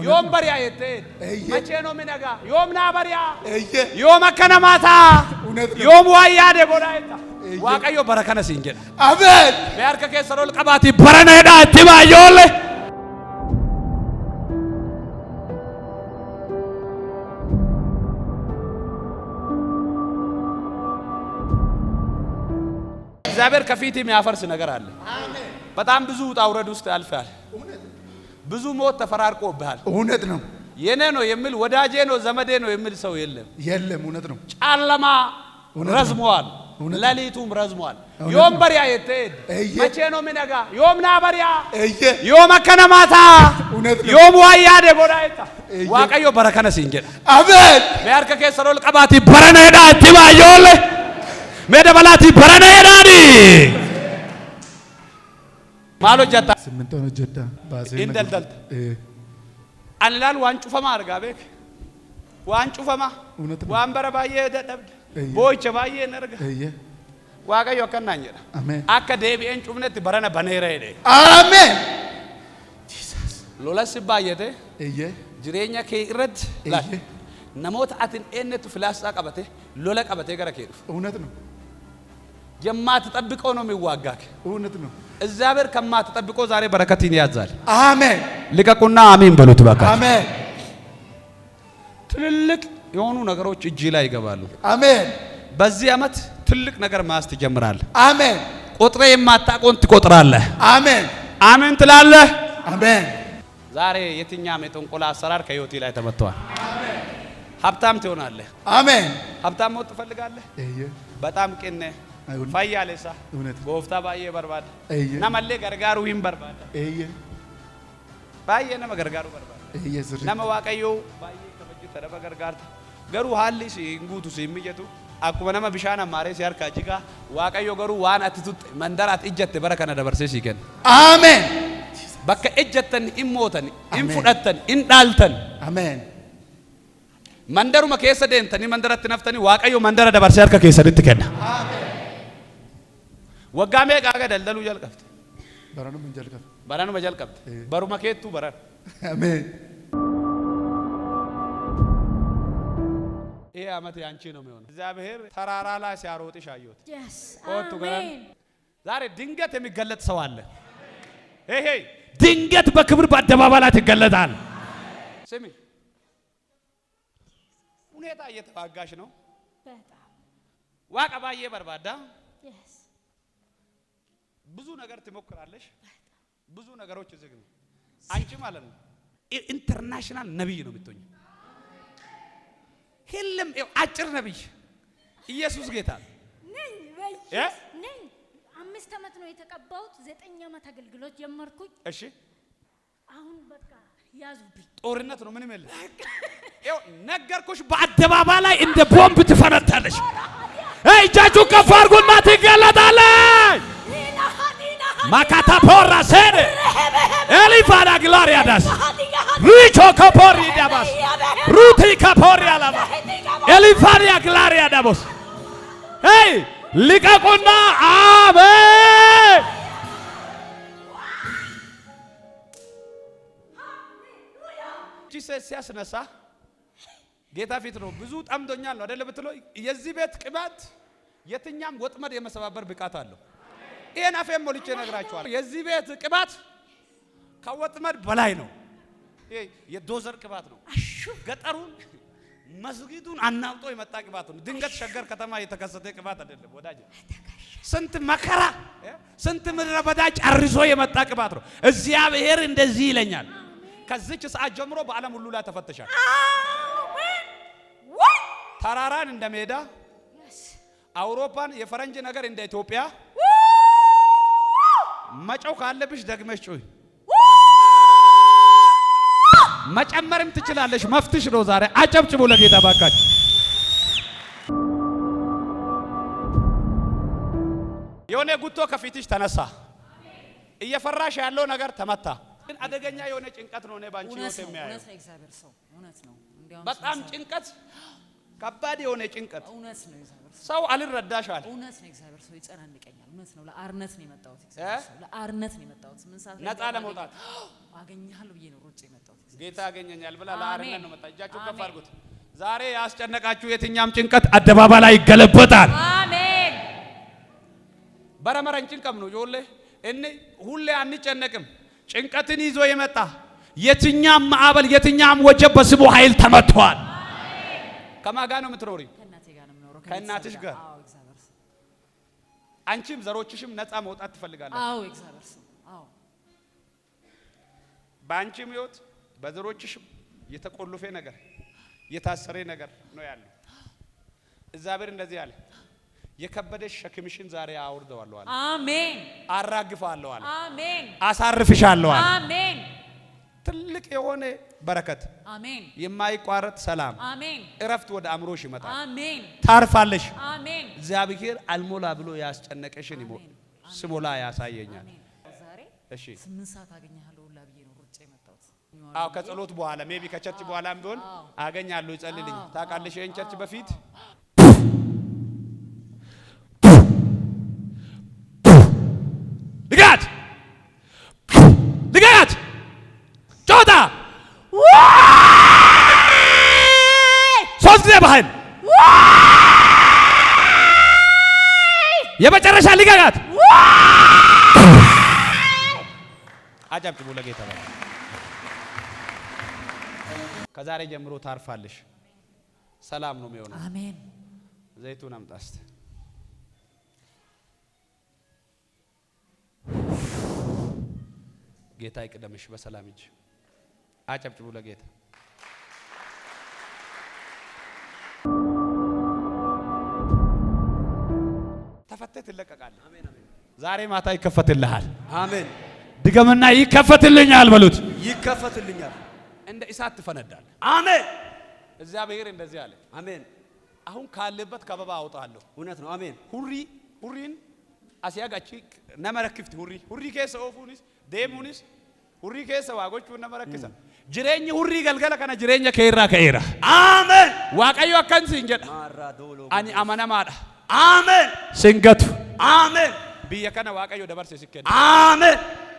ዮም በሪያ የተ መቼ ነው ምነጋ ዮም ናበሪያ ዮም አከነማታ ዮም ዋያደ ቦራይታ ዋቀዮ በረከነ ሲንጀ አሜን በያርከ ከሰሮል ቀባቲ በረነ ሄዳ ትባዮለ እግዚአብሔር ከፊት የሚያፈርስ ነገር አለ። አሜን። በጣም ብዙ ውጣ ውረድ ውስጥ አልፈሃል። ብዙ ሞት ተፈራርቆብሃል። እውነት ነው። የኔ ነው የሚል ወዳጄ ነው ዘመዴ ነው የሚል ሰው የለም። እውነት ነው። ጨለማ ረዝሟል፣ ሌሊቱም ረዝሟል። ዮም በሪያ የተ መቼ ነው ምነጋ ዮም ናበሪያ ዮም አከነማታ ዮም ዋያደ ቦራይታ ዋቀዮ በረከነ ሲንጀ አሜን በያርከ ከሰሮል ቀባቲ በረነ ሄዳ ትባዮለ ሜደበላቲ በረነ ሄዳዲ ማሎ ጀታ ስምንት ነው ጀታ ባሴ እንደልደልት አንላል ዋንጩፈማ አርጋቤክ ዋንጩፈማ ዋንበረ ባየ ደደብድ ቦይቸ ባየ ነርጋ ዋቀዮ ከናኘ አሜን አከ ዴቢኤን ጩፍነት በረነ በነይረ ሄደ አሜን ጂሰስ ሎለስ ባየተ ጅሬኛ ከይረድ ላ ነሞት አትን ኤነቱ ፍላስጣ ቀበተ ሎለ ቀበተ ገረ ከይዱ እውነት ነው። የማትጠብቀው ነው የሚዋጋክ። እውነት ነው። እግዚአብሔር ከማትጠብቀው ዛሬ በረከትን ያዛል። አሜን ልቀቁና አሜን በሉት። በቃ አሜን። ትልልቅ የሆኑ ነገሮች እጅ ላይ ይገባሉ። አሜን። በዚህ ዓመት ትልቅ ነገር ማስ ትጀምራለህ። አሜን። ቁጥሬ የማታቆን ትቆጥራለህ። አሜን። አሜን ትላለህ። አሜን። ዛሬ የትኛም የጥንቆላ አሰራር ከህይወቴ ላይ ተመቷል። አሜን። ሀብታም ትሆናለህ። አሜን። ሀብታም ሞት ትፈልጋለህ። በጣም ቅን ፈያለሳ ጎፍታ ባየ በርባዳ ነመሌ ገርጋሩ ሂም በርባዳ ባየ ነመ ገርጋሩ በርባዳ ነመ ዋቀዮ ባየ ከበጅ ተደበ ገርጋርታ ገሩ ሃሊስ እንጉቱ ሲሚጀቱ አኩመ ነመ ቢሻና ማሬ ሲያርካ ጂጋ ዋቀዮ ገሩ ዋን አትቱት መንደራት እጀት በረከነ ደበርሴ ሲገን አሜን በከ እጀተን ኢሞተን ኢንፉደተን ኢንዳልተን አሜን መንደሩ መከሰ ደንተኒ መንደራት ነፍተኒ ዋቀዮ መንደራ ደበርሴ ያርካ ከሰድት ከና አሜን ወጋሜ ጋጋ ደልደሉ ጀልቀፍት በራኑ መጀልቀፍት በሩ መከቱ በራን አሜን ይሄ አመት ያንቺ ነው የሚሆነው። እግዚአብሔር ተራራ ላይ ሲያሮጥሽ አየሁት። አሜን ዛሬ ድንገት የሚገለጥ ሰው አለ። ሄይ ድንገት በክብር በአደባባይ ላይ ትገለጣል። ስሚ ሁኔታ እየተዋጋሽ ነው። በጣም ዋቀ ባየ በርባዳ ብዙ ነገር ትሞክራለሽ። ብዙ ነገሮች ዝግ ነው። አንቺ ማለት ነው ኢንተርናሽናል ነብይ ነው የምትሆኝ። ህልም አጭር ነብይ ኢየሱስ ጌታ ነኝ ነኝ 5 አመት ነው የተቀባሁት። 9 አመት አገልግሎት ጀመርኩኝ። እሺ አሁን በቃ ያዙብኝ። ጦርነት ነው ምንም የለም። ይኸው ነገርኩሽ። በአደባባይ ላይ እንደ ቦምብ ትፈነዳለሽ። እጃችሁ ከፍ አድርጉና ትገለጣለሽ። ማካታ ፖራ ሰደ ኤሊፋዳ ግላሪያ ዳስ ሪቾ ካፖሪ ዳባስ ሩቲ ካፖሪ አላባ ኤሊፋዳ ግላሪያ ዳቦስ ሄይ ልቀቁና አሜን። ጂሰስ ሲያስነሳ ጌታ ፊት ነው። ብዙ ጠምዶኛል ነው አይደል ብትለው የዚህ ቤት ቅባት የትኛም ወጥመድ የመሰባበር ብቃት አለው። ይሄን አፌን ሞልቼ ነግራችኋለሁ። የዚህ ቤት ቅባት ከወጥመድ በላይ ነው። ይሄ የዶዘር ቅባት ነው። ገጠሩን መስጊዱን አናውጦ የመጣ ቅባት ነው። ድንገት ሸገር ከተማ የተከሰተ ቅባት አይደለም ወዳጅ። ስንት መከራ ስንት ምድረ በዳ ጨርሶ የመጣ ቅባት ነው። እግዚአብሔር እንደዚህ ይለኛል፣ ከዚች ሰዓት ጀምሮ በዓለም ሁሉ ላይ ተፈተሻል። ተራራን እንደ ሜዳ፣ አውሮፓን የፈረንጅ ነገር እንደ ኢትዮጵያ መጨው ካለብሽ ደግመሽ ጮይ። መጨመርም ትችላለሽ። መፍትሽ ነው ዛሬ። አጨብጭቡ ለጌታ ባካችሁ። የሆነ ጉቶ ከፊትሽ ተነሳ። እየፈራሽ ያለው ነገር ተመታ። ግን አደገኛ የሆነ ጭንቀት ነው። ባንቺ ነው የሚያየው። በጣም ጭንቀት ከባድ የሆነ ጭንቀት እውነት ነው እግዚአብሔር ሰው አልረዳሻል። እውነት ነው እግዚአብሔር ሰው ይጨናንቀኛል። እውነት ነው። ለአርነት ነው የመጣሁት እግዚአብሔር ሰው ለአርነት ነው የመጣሁት። ምን ሰዓት ነፃ ለመውጣት አገኛለሁ ብዬ ነው ሩጬ የመጣሁት። ጌታ ያገኘኛል ብላ አሜን። ለአርነት ነው መጣ። እጃችሁ ከፍ አድርጉት። ዛሬ ያስጨነቃችሁ የትኛም ጭንቀት አደባባይ ላይ ይገለበጣል። አሜን። በረመረን ጭንቀም ነው ጆሌ እኔ ሁሌ አንጨነቅም። ጭንቀትን ይዞ የመጣ የትኛም ማዕበል የትኛም ወጀብ በስሙ ኃይል ተመቷል። ከማን ጋር ነው የምትኖሪ? ከእናቴ ጋር ነው የምኖረው። ከእናትሽ ጋር? አዎ እግዚአብሔር ሰው አንቺም ዘሮችሽም ነፃ መውጣት ትፈልጋለሽ? አዎ እግዚአብሔር ሰው አዎ። በአንቺም ህይወት በዘሮችሽም የተቆለፈ ነገር የታሰረ ነገር ነው ያለው። እግዚአብሔር እንደዚህ አለ፣ የከበደሽ ሸክምሽን ዛሬ አውርደዋለሁ አለ። አሜን። አራግፋለሁ አለ። አሜን። አሳርፍሻለሁ አለ። አሜን። ትልቅ የሆነ በረከት፣ አሜን። የማይቋረጥ ሰላም፣ አሜን። እረፍት ወደ አእምሮሽ ይመጣል። አሜን። ታርፋለሽ። አሜን። እግዚአብሔር አልሞላ ብሎ ያስጨነቀሽን ስሞላ ያሳየኛል። ዛሬ እሺ 8 ሰዓት አገኛለሁ ሁላ ብዬ ነው ሩጬ የመጣሁት። አዎ ከጸሎት በኋላ ሜቢ ከቸርች በኋላም ቢሆን አገኛለሁ። ይጸልልኝ። ታውቃለሽ ይሄን ቸርች በፊት ልጋት ልጋት ጮታ ሶስት ጊዜ ባህል የመጨረሻ ልጋት አጨብጭቡ ለጌታ። ከዛሬ ጀምሮ ታርፋለሽ። ሰላም ነው የሚሆነው። አሜን። ዘይቱን አምጣስት። ጌታ ይቅደምሽ በሰላም እጅ። አጨብጭቡ ለጌታ። ተፈተህ ትለቀቃለህ። ዛሬ ማታ ይከፈትልሃል። አሜን። ድገምና ይከፈትልኛል በሉት። ይከፈትልኛል። እንደ እሳት ትፈነዳለህ። አሜን። እግዚአብሔር እንደዚህ አለ። አሜን። አሁን ካለበት ከበባ አውጣለሁ። እውነት ነው። አሜን። ሁሪን አሲያጋቺ ነመረክፍት ሁሪ ከሰ ኦፉኒስ ደሙኒስ ሁሪ ከሰ ዋጎቹ ነመረክሰ ጅሬኝ ሁሪ ገልገለ ከነ ጅሬኛ ከይራ ከይራ አሜን። ዋቀዮ አካንሲ እንጀዳ ማራዶሎ አኒ አመናማዳ አሜን። ሲንገቱ አሜን። ብየ ከነ ዋቀዮ ደበርሴ ሲከደ አሜን።